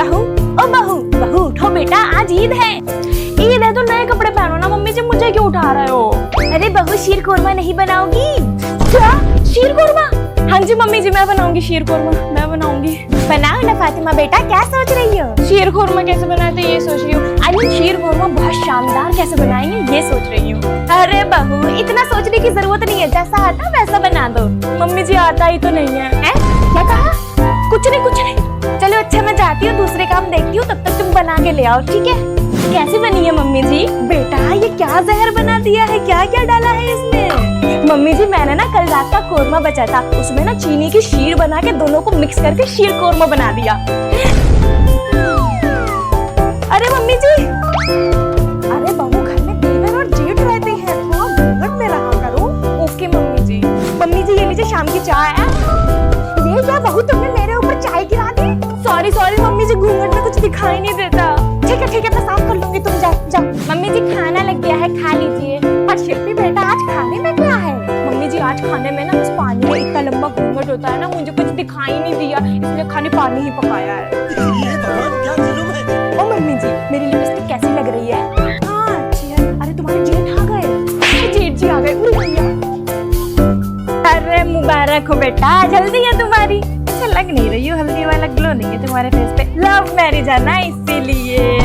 बहू, ओ बहू, बहू उठो बेटा, आज ईद है। ईद है तो नए कपड़े पहनो ना मम्मी जी, मुझे क्यों उठा रहे हो? अरे बहू शीर कोरमा नहीं बनाओगी? क्या शीर कोरमा? हाँ जी मम्मी जी मैं बनाऊंगी शीर कोरमा, मैं बनाऊंगी। बनाओ ना फातिमा बेटा, क्या सोच रही हो? शीर कोरमा कैसे बनाते ये सोच रही हूँ। आई मीन शीर कोरमा बहुत शानदार कैसे बनाएंगे ये सोच रही हूँ। अरे बहू इतना सोचने की जरूरत नहीं है, जैसा आता वैसा बना दो। मम्मी जी आता ही तो नहीं है। क्या कहा? कुछ नहीं कुछ नहीं। चलो अच्छा मैं जाती हूँ, दूसरे काम देखती हूँ, तब तक तुम बना के ले आओ, ठीक है? कैसी बनी है मम्मी जी? बेटा ये क्या जहर बना दिया है, क्या क्या डाला है इसमें? मम्मी जी मैंने ना कल रात का कोरमा बचा था, उसमें ना चीनी की शीर बना के दोनों को मिक्स करके शीर कोरमा बना दिया। अरे मम्मी जी, अरे बहू घर में देवर और जेठ रहते हैं, थोड़ा घूंघट में रहा करो। ओके मम्मी जी। मम्मी जी ये लीजिए शाम की चाय है। ये क्या बहू तुमने मेरे ऊपर चाय गिरा दी? सॉरी सॉरी मम्मी जी, घूंघट में कुछ दिखाई नहीं देता। ठीक है मैं साफ कर लूंगी, तुम जाओ जाओ। मम्मी जी खाना लग गया है, खा लीजिए। पर शिल्पी बेटा आज खाने में क्या है? मम्मी जी आज खाने में ना उस पानी में इतना लंबा घूंघट होता है ना, मुझे कुछ दिखाई नहीं दिया, इसलिए खाने पानी ही पकाया है। ये भगवान क्या जुल्म है। ओ मम्मी जी मेरी लिपस्टिक कैसी लग रही है? हाँ अच्छी है। अरे तुम्हारे जेठ आ गए। जेठ जी आ गए। अरे मुबारक हो बेटा, जल्दी है तुम्हारी। अच्छा लग नहीं रही हो, हल्दी वाला ग्लो नहीं है तुम्हारे फेस पे। लव मैरिज है ना इसीलिए।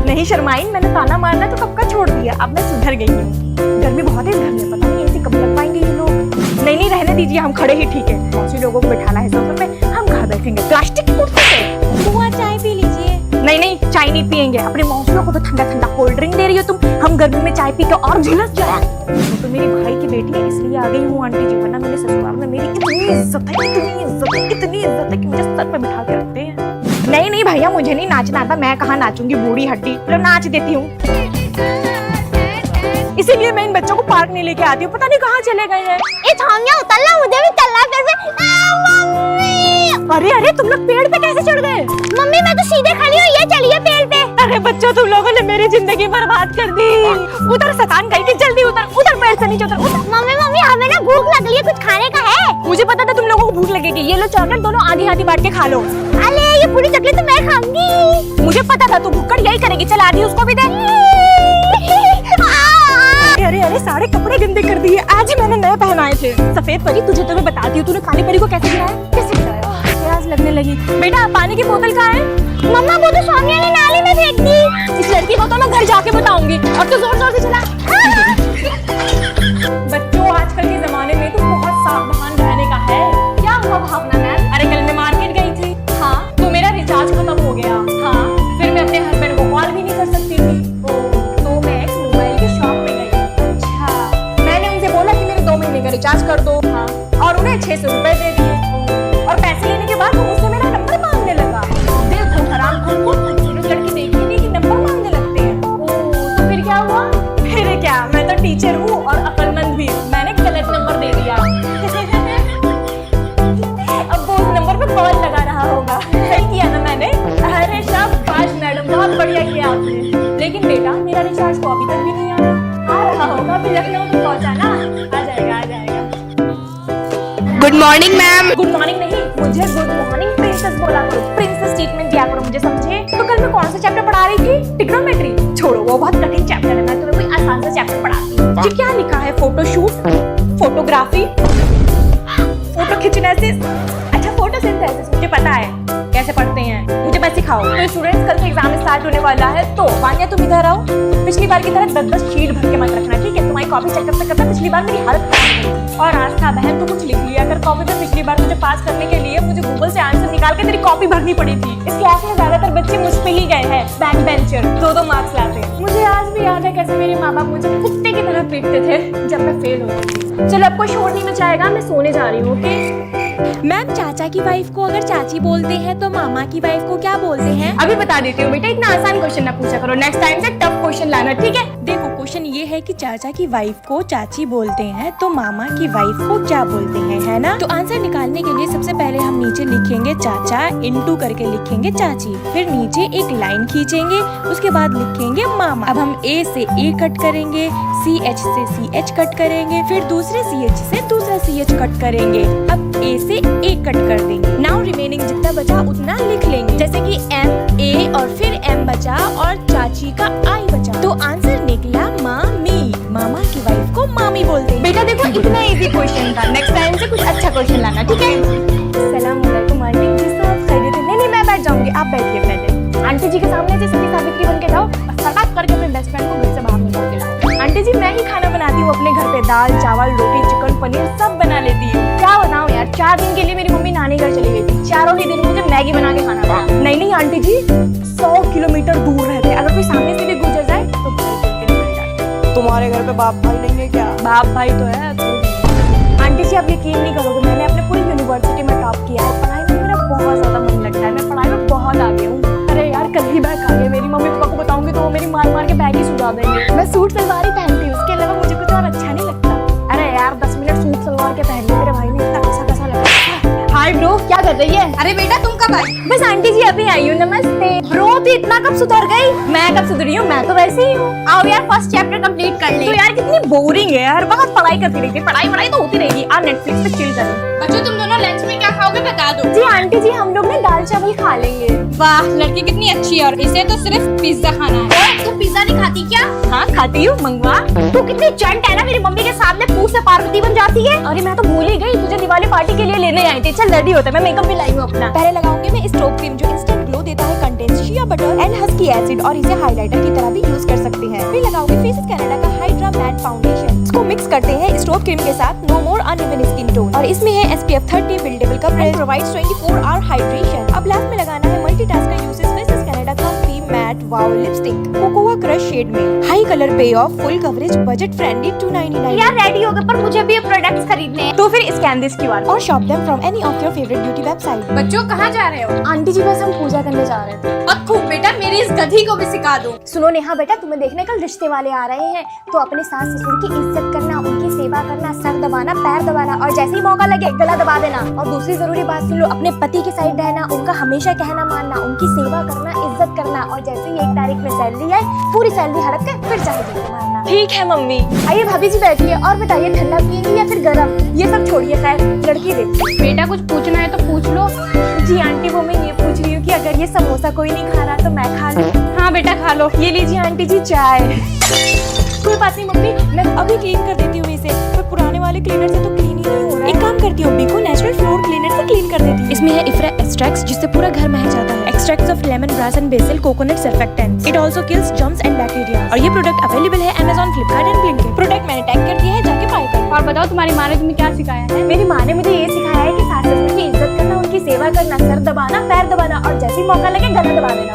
नहीं शर्माइन, मैंने ताना मारना तो कब का छोड़ दिया, अब मैं सुधर गई हूँ। गर्मी बहुत है इस घर में, पता नहीं ऐसे कब लग पाएंगे ये लोग। नहीं रहने दीजिए, हम खड़े ही ठीक है। बहुत लोगों को बैठाना है सोफे पे, हम घर बैठेंगे प्लास्टिक की कुर्सी पे। बुआ चाय पी लीजिए। नहीं चाय नहीं पियेंगे, अपने मौसियों को तो ठंडा ठंडा कोल्ड ड्रिंक दे रही हो तुम, हम गर्मी में चाय पी के और झुलस जाए। तो मेरी भाई की बेटी है इसलिए आ गई हूँ आंटी जी, वरना मेरे ससुराल में मेरी इतनी इज्जत है कि मुझे सर पे बिठा के रखते हैं। नहीं भैया मुझे नहीं नाचना आता, मैं कहाँ नाचूंगी, बूढ़ी हड्डी। तो नाच देती हूँ, इसीलिए मैं इन बच्चों को पार्क नहीं लेके आती हूँ, पता नहीं कहाँ चले गए हैं। उतरना मुझे भी चलना कर। अरे तुम लोग पेड़ पे कैसे चढ़ गए? मम्मी मैं तो सीधे खड़ी हूँ, ये चलिए पेड़ पे। अरे बच्चों तुम लोगों ने मेरी जिंदगी बर्बाद कर दी। उधर शैतान कहीं की, जल्दी उधर पेड़ से नीचे उतर। मम्मी हमें ना भूख लग रही है, कुछ खाने का है? मुझे पता था तुम लोगों को भूख लगेगी, ये लो चॉकलेट, दोनों आधी आधी बांट के खा लो। अरे ये पूरी चॉकलेट तो मैं खाऊंगी। मुझे पता था तू भूखड़ यही करेगी, चल आधी उसको भी दे। अरे सारे कपड़े गंदे कर दिए, आज ही मैंने नए पहनाए थे। सफेद परी तुझे तो मैं बताती हूँ, तूने काली परी को कैसे गिराया? कैसे गिराया? प्यास लगने लगी। बेटा पानी की बोतल कहाँ है? मम्मा वो तो सोनिया ने नाली में फेंक दी। इस लड़की को तो मैं घर जाके बताऊंगी। और तो जोर से चला। बच्चों आजकल के जमाने में तो बहुत सावधान रहने का है। क्या हुआ भावना मैम? अरे कल मैं मार्केट गई थी। हाँ तो मेरा रिचार्ज खत्म हो गया। हाँ फिर मैं अपने हस्बैंड को कॉल भी नहीं कर सकती थी, तो मैं मोबाइल की शॉप पे गई। अच्छा मैंने उनसे बोला कि मेरे 2 महीने का रिचार्ज कर दो। हाँ और उन्हें 600 रुपए दे दिए, और पैसे लेने के बाद वो मुझसे मेरा नंबर मांगने लगा। देखो हरामखोर को लड़की देखी नहीं कि नंबर मांगने लगते हैं। तो फिर क्या हुआ? फिर क्या, मैं तो टीचर हूँ और अक्लमंद भी, मैंने गलत नंबर दे दिया। अब वो उस नंबर पे कॉल लगा रहा होगा। सही किया ना मैंने? अरे शाबाश मैडम, बहुत बढ़िया किया आपने। लेकिन बेटा मेरा रिचार्ज तो अभी तक भी नहीं आया। आ रहा होगा, अभी लखनऊ तो पहुंचा ना, आ जाएगा। Good morning ma'am. Good morning नहीं, मुझे गुड मॉर्निंग प्रिंसेस बोला करो, प्रिंसेस ट्रीटमेंट दिया करो मुझे, समझे? तो कल मैं कौन सा चैप्टर पढ़ा रही थी? ट्रिग्नोमेट्री। छोड़ो वो बहुत कठिन चैप्टर है, मैं तुम्हें कोई आसान सा चैप्टर पढ़ाती हूँ। जी क्या लिखा है? फोटोशूट, फोटोग्राफी, फोटो खिंचनेसिस। अच्छा फोटोसिंथेसिस मुझे पता है कैसे पढ़ते हैं, मुझे बस सिखाओ। तो स्टूडेंट्स कल से एग्जाम स्टार्ट होने वाला है, तो वानिया तुम इधर आओ। पिछली बार की तरह 10-10 शीट भर के मत रखना, ठीक है? तुम्हारी कॉपी चेक करते करते पिछली बार मेरी हालत खराब हुई। और आस्था बहन तू कुछ लिख लिया कर कॉपी पे, पिछली बार तुझे पास करने के लिए मुझे गूगल से आंसर निकाल के तेरी कॉपी भरनी पड़ी थी। इस क्लास में ज्यादातर बच्चे मुझ पे ही गए हैं, बैक बेंचर, 2-2 मार्क्स लाते। मुझे आज भी याद है कैसे मेरे माँ बाप मुझे कुत्ते की तरह पीटते थे जब मैं फेल होती थी। चलो अब कोई शोर नहीं मचाएगा, मैं सोने जा रही हूँ। ओके मैम चाचा की वाइफ को अगर चाची बोलते हैं तो मामा की वाइफ को क्या बोलते हैं? अभी बता देती हूँ बेटा, इतना आसान क्वेश्चन ना पूछा करो, नेक्स्ट टाइम से टफ क्वेश्चन लाना, ठीक है? देखो क्वेश्चन ये है कि चाचा की वाइफ को चाची बोलते हैं तो मामा की वाइफ को क्या बोलते हैं, है ना? तो आंसर निकालने के लिए सबसे पहले हम नीचे लिखेंगे चाचा, इनटू करके लिखेंगे चाची, फिर नीचे एक लाइन खींचेंगे, उसके बाद लिखेंगे मामा। अब हम ए से ए कट करेंगे, CH से CH कट करेंगे, फिर दूसरे CH से दूसरा CH कट करेंगे। अब ए से ए कट कर देंगे। नाउ रिमेनिंग जितना बचा उतना लिख लेंगे, जैसे कि M बेसिक क्वेश्चन था, नेक्स्ट टाइम से कुछ अच्छा क्वेश्चन लाना, ठीक है? सलाम अलैकुम आंटी जी, सब खैरियत है? नहीं मैं बैठ जाऊंगी, आप बैठिए पहले। आंटी जी के सामने से सती सावित्री बन के जाओ और फटाक करके अपने बेस्ट फ्रेंड को घर से बाहर निकाल के लाओ। आंटी जी मैं ही खाना बनाती हूँ अपने घर पे, दाल चावल रोटी चिकन पनीर सब बना लेती हूँ। क्या बताऊँ यार, 4 दिन के लिए मेरी मम्मी नानी घर चली गई थी, चारों ही दिन मुझे मैगी बना के खाना था। नहीं आंटी जी, 100 किलोमीटर दूर रहते, अगर कोई सामने से भी गुजर जाए तो भाई बोल के निकल जाते। तुम्हारे घर पे बाप भाई नहीं है क्या? बाप भाई तो है। आंटी जी आप यकीन नहीं करोगे, मैंने अपने पूरी यूनिवर्सिटी में टॉप किया है। पढ़ाई में मेरा बहुत ज्यादा मन लगता है, मैं पढ़ाई में बहुत आगे हूँ। अरे यार कल ही बैग आ गया, मेरी मम्मी पापा को बताऊंगी तो वो मेरी मार मार के बैग ही सुझा देंगे। मैं सूट सलवार ही पहनती हूँ, उसके अलावा मुझे कुछ और अच्छा नहीं लगता। अरे यार 10 मिनट सूट सलवार के पहन मेरे भाई ने इतना कैसा लगा। हाय ब्रो, क्या कर रही है? अरे बेटा तुम कब आई? बस आंटी जी अभी आई हूँ। नमस्ते ब्रो, तू इतना कब सुधर गई? मैं कब सुधरी हूँ, मैं तो वैसे ही हूँ। आओ यार फर्स्ट चैप्टर कंप्लीट कर ले। तो यार कितनी बोरिंग है यार, बहुत पढ़ाई करती रहती है। पढ़ाई तो होती रहेगी, आज नेटफ्लिक्स पे चिल करें। बच्चों तुम दोनों लंच में क्या खाओगे बता दो। जी आंटी जी हम लोग ना दाल चावल खा लेंगे। वाह लड़की कितनी अच्छी है, और इसे तो सिर्फ पिज्जा खाना है। तू पिज्जा नहीं खाती क्या? हाँ खाती हूँ, मंगवा। तू कितनी चंट है ना, मेरी मम्मी के सामने पूछ से पार्वती बन जाती है। अरे मैं तो भूल ही गई, तुझे दिवाली पार्टी के लिए लेने आई थी। चल रेडी होता है, मैं मेकअप भी लाई हूँ अपना। पहले लगाऊंगी मैं स्ट्रोब क्रीम जो इंस्टेंट ग्लो देता है, contains shea butter and husky acid और इसे हाइलाइटर की तरह भी यूज कर सकते हैं। फिर लगाऊंगी फेसेस कनाडा का हाइड्रा मैट फाउंडेशन। इसको मिक्स करते हैं स्ट्रोब क्रीम के साथ, no more uneven skin tone, और इसमें है SPF 30 buildable coverage, provides 24 hour hydration. अब लास्ट में लगाना है मल्टीटास्कर यूजेस फेसेस कनाडा का matte wow lipstick cocoa crush shade में, high colour pay off, full coverage, budget friendly, 299। यार रेडी हो गए, पर मुझे भी ये प्रोडक्ट्स खरीदने हैं। तो फिर स्कैन दिस QR और shop them from any of your favourite beauty website. बच्चों कहाँ जा रहे हो? आंटी जी बस हम पूजा करने जा रहे थे। अब खूब बेटा मेरी इस गधी को भी सिखा दो। सुनो नेहा बेटा, तुम्हें देखने कल रिश्ते वाले आ रहे हैं, तो अपने सास ससुर की इज्जत करना, उनकी सेवा करना, सर दबाना, पैर दबाना, और जैसे ही मौका लगे गला दबा देना। और दूसरी जरूरी बात सुन लो, अपने पति के साइड रहना, उनका हमेशा कहना मानना, उनकी सेवा करना, इज्जत करना, और जैसे ही 1 तारीख में सैलरी आए पूरी सैलरी हड़प के फिर चाहे जी मारना। ठीक है मम्मी। आइए भाभी जी बैठिए, और बताइए ठंडा पियेंगी या फिर गर्म? ये सब छोड़िए, खैर लड़की दे। बेटा कुछ पूछना है तो पूछ लो। जी आंटी वो मैं ये पूछ रही हूँ कि अगर ये समोसा कोई नहीं खा रहा तो मैं खा लूँ? हाँ बेटा खा लो। ये लीजिए आंटी जी चाय। कोई बात नहीं मम्मी, मैं अभी क्लीन कर देती हूँ इसे, पर पुराने वाले क्लीनर से तो क्लीन ही नहीं हो रहा है। एक काम करती हूँ, बिको नेचुरल फ्लोर क्लीनर से क्लीन कर देती हूँ। इसमें है इफ्रा एक्सट्रैक्ट्स जिससे पूरा घर महक जाता है। Extracts of lemon grass and BECIL coconut surfactant. It also kills germs and bacteria. और ये प्रोडक्ट अवेलेबल है Amazon, Flipkart and Blinkit। Product मैंने टैग कर दिया है, जाके बाय करो। और बताओ तुम्हारी माँ ने तुम्हें क्या सिखाया है? मेरी माँ ने मुझे ये सिखाया है कि सास ससुर की इज्जत करना, उनकी सेवा करना, सर दबाना, पैर दबाना, और जैसे ही मौका लगे गला दबा देना।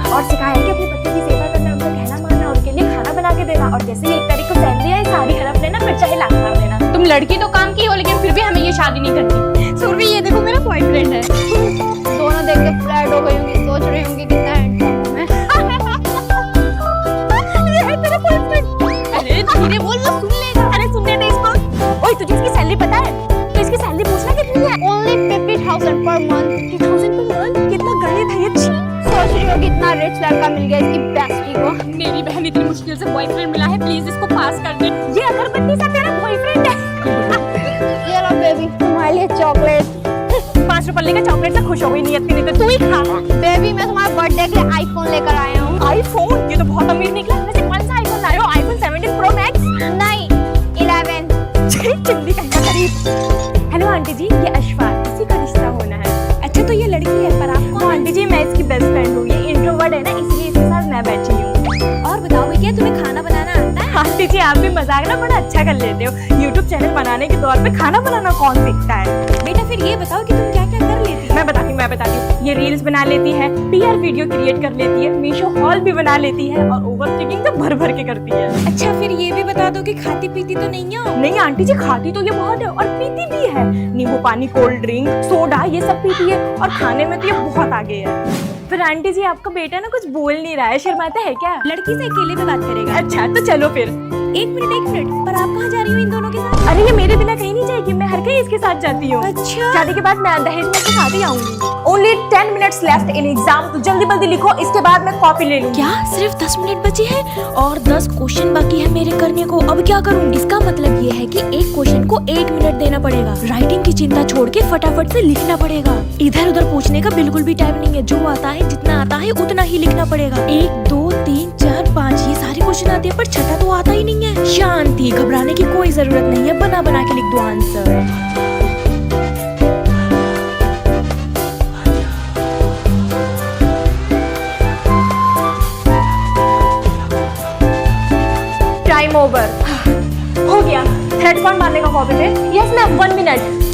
और सिखाया है कि अपने पति की सेवा करना, उनका कहना मानना, उनके लिए खाना बना के देना, और जैसे ही 1 तारीख को सैलरी आए सारी हड़प लेना, फिर चाहे लाख मार देना। तुम लड़की तो काम की हो, लेकिन फिर भी हमें ये शादी नहीं करनी। सुरभि ये देखो मेरा बॉयफ्रेंड है। दोनों देख के फ्लर्ट हो गई होंगी, सोच रही होंगी कितना हैंडसम है। ये है तेरा बॉयफ्रेंड? अरे धीरे बोल लो, सुन लेगा। अरे सुनने दे इसको। ओए तुझे इसकी सैलरी पता है? तो इसकी सैलरी पूछना कितनी है? Only 50,000 per month। 50,000 per month? कितना गणित है ये। सोच रही होगी इतना रिच लड़का मिल गया इसकी बेस्टी को। मेरी बहन इतनी मुश्किल से बॉयफ्रेंड मिला है, प्लीज इसको पास कर दे। ये अगरबत्ती सा तेरा बॉयफ्रेंड है? ये लो बेबी तुम्हारे लिए चॉकलेट। 5 रुपए लेके चॉकलेट से खुश हो गई, नियत नहीं तो तू ही खा। बेबी मैं तुम्हारे बर्थडे के लिए आईफोन लेकर आया हूँ। आईफोन? ये तो बहुत अमीर निकला। वैसे कौन सा आईफोन लाए हो? IPhone 17 pro max? नहीं 11। चिल्ली कहना करीब। हेलो आंटी जी, ये अशफाक, इसी का रिश्ता होना है। अच्छा तो ये लड़की है, पर आप तो आंटी जी मैं इसकी बेस्ट फ्रेंड हूँ, ये इंट्रोवर्ट है ना, इसलिए इसके साथ मैं बैठी हूँ। और बताओ भैया, तुम्हें खाना बनाना आता है? आंटी जी आप भी मजाक ना बड़ा अच्छा कर लेते हो। YouTube चैनल बनाने के दौर पे खाना बनाना कौन सीखता है? बेटा फिर ये बताओ कि तुम क्या क्या कर लेती हो? मैं बताती हूँ। ये रील्स बना लेती है, PR वीडियो क्रिएट कर लेती है, मीशो हॉल भी बना लेती है, और ओवरथिंकिंग तो भर भर के करती है। अच्छा फिर ये भी बता दो कि खाती पीती तो नहीं हो? नहीं आंटी जी खाती तो ये बहुत है, और पीती भी है। नींबू पानी, कोल्ड ड्रिंक, सोडा, ये सब पीती है, और खाने में तो ये बहुत आगे है। फिर आंटी जी आपका बेटा ना कुछ बोल नहीं रहा है, शर्माता है क्या? लड़की से अकेले में बात करेगा। अच्छा तो चलो फिर। एक मिनट, पर आप कहाँ जा रही हो इन दोनों के साथ? अरे ये मेरे बिना कहीं नहीं जाएगी, मैं हर कहीं इसके साथ जाती हूँ। अच्छा। शादी के बाद मैं दहेज में इसके साथ ही आऊंगी। Only 10 minutes left in exam, तो जल्दी जल्दी लिखो, इसके बाद मैं कॉपी ले लूंगी। क्या सिर्फ 10 मिनट बचे हैं और 10 क्वेश्चन बाकी है मेरे करने को? अब क्या करूँ? इसका मतलब ये है कि एक क्वेश्चन को 1 मिनट देना पड़ेगा। राइटिंग की चिंता छोड़ के फटाफट से लिखना पड़ेगा। इधर उधर पूछने का बिल्कुल भी टाइम नहीं है, जो आता है जितना आता है उतना ही लिखना पड़ेगा। 1 2 3 4 5 ये सारे क्वेश्चन आते हैं, पर छठा तो आता ही नहीं है। शांति, घबराने की कोई जरूरत नहीं है, बना बना के लिख दो आंसर। Time over. हो गया। थ्रेड कौन मारने का कॉपी पे? Yes ma'am 1 minute.